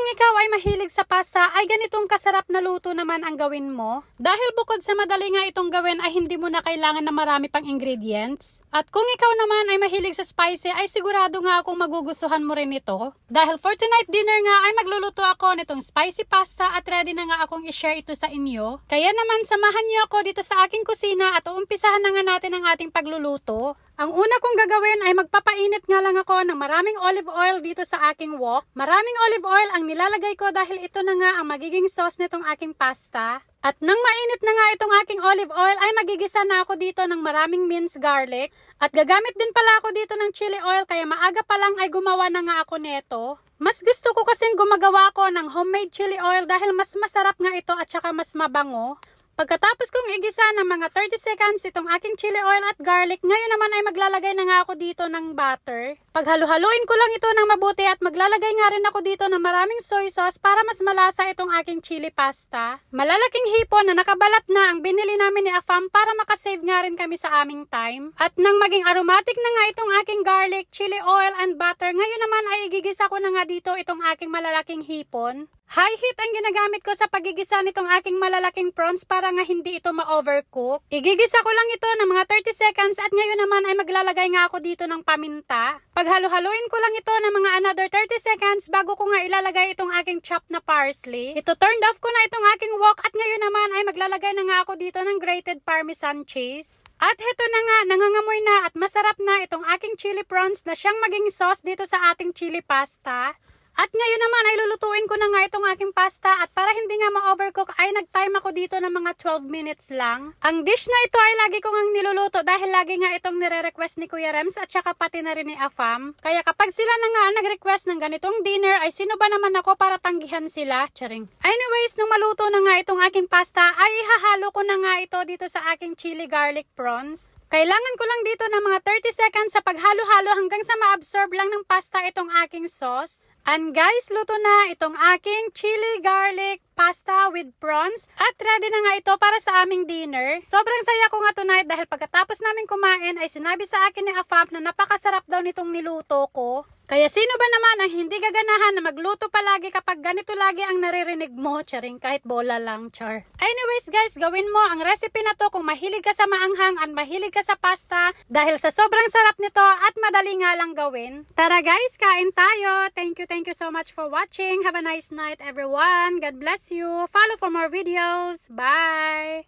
ikaw ay mahilig sa pasta, ay ganitong kasarap na luto naman ang gawin mo. Dahil bukod sa madali nga itong gawin ay hindi mo na kailangan na marami pang ingredients. At kung ikaw naman ay mahilig sa spicy ay sigurado nga akong magugustuhan mo rin ito. Dahil for tonight dinner nga ay magluluto ako nitong spicy pasta at ready na nga akong i-share ito sa inyo. Kaya naman samahan niyo ako dito sa aking kusina at uumpisahan na nga natin ang ating pagluluto. Ang una kong gagawin ay magpapainit nga lang ako ng maraming olive oil dito sa aking wok. Maraming olive oil ang nilalagay ko dahil ito na nga ang magiging sauce nitong aking pasta. At nang mainit na nga itong aking olive oil ay magigisa na ako dito ng maraming minced garlic. At gagamit din pala ako dito ng chili oil kaya maaga pa lang ay gumawa na nga ako neto. Mas gusto ko kasing gumagawa ko ng homemade chili oil dahil mas masarap nga ito at saka mas mabango. Pagkatapos kong igisa ng mga 30 seconds itong aking chili oil at garlic, ngayon naman ay maglalagay na nga ako dito ng butter. Paghalu-haluin ko lang ito ng mabuti at maglalagay nga rin ako dito ng maraming soy sauce para mas malasa itong aking chili pasta. Malalaking hipon na nakabalat na ang binili namin ni Afam para makasave nga rin kami sa aming time. At nang maging aromatic na nga itong aking garlic, chili oil and butter, ngayon naman ay igigisa ko na nga dito itong aking malalaking hipon. High heat ang ginagamit ko sa pagigisa nitong aking malalaking prawns para nga hindi ito ma-overcook. Igigisa ko lang ito ng mga 30 seconds at ngayon naman ay maglalagay nga ako dito ng paminta. Paghalu-haluin ko lang ito ng mga another 30 seconds bago ko nga ilalagay itong aking chopped na parsley. Ito turned off ko na itong aking wok at ngayon naman ay maglalagay na nga ako dito ng grated parmesan cheese. At heto na nga, nangangamoy na at masarap na itong aking chili prawns na siyang maging sauce dito sa ating chili pasta. At ngayon naman ay lulutuin ko na nga itong aking pasta at para hindi nga ma-overcook ay nag-time ako dito ng mga 12 minutes lang. Ang dish na ito ay lagi ko ngang niluluto dahil lagi nga itong nire-request ni Kuya Rems at saka pati na rin ni Afam. Kaya kapag sila na nga nag-request ng ganitong dinner ay sino ba naman ako para tanggihan sila? Charing. Anyways, nung maluto na nga itong aking pasta ay ihahalo ko na nga ito dito sa aking chili garlic prawns. Kailangan ko lang dito ng mga 30 seconds sa paghalo-halo hanggang sa ma-absorb lang ng pasta itong aking sauce. And guys, luto na itong aking chili garlic pasta with prawns at ready na nga ito para sa aming dinner. Sobrang saya ko nga tonight dahil pagkatapos namin kumain ay sinabi sa akin ni Afam na napakasarap daw nitong niluto ko. Kaya sino ba naman ang hindi gaganahan na magluto palagi kapag ganito lagi ang naririnig mo? Charing, kahit bola lang, char. Anyways guys, gawin mo ang recipe na to kung mahilig ka sa maanghang at mahilig ka sa pasta dahil sa sobrang sarap nito at madali nga lang gawin. Tara guys, kain tayo. Thank you so much for watching. Have a nice night everyone. God bless you. Follow for more videos. Bye!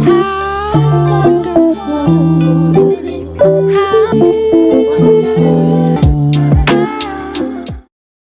How wonderful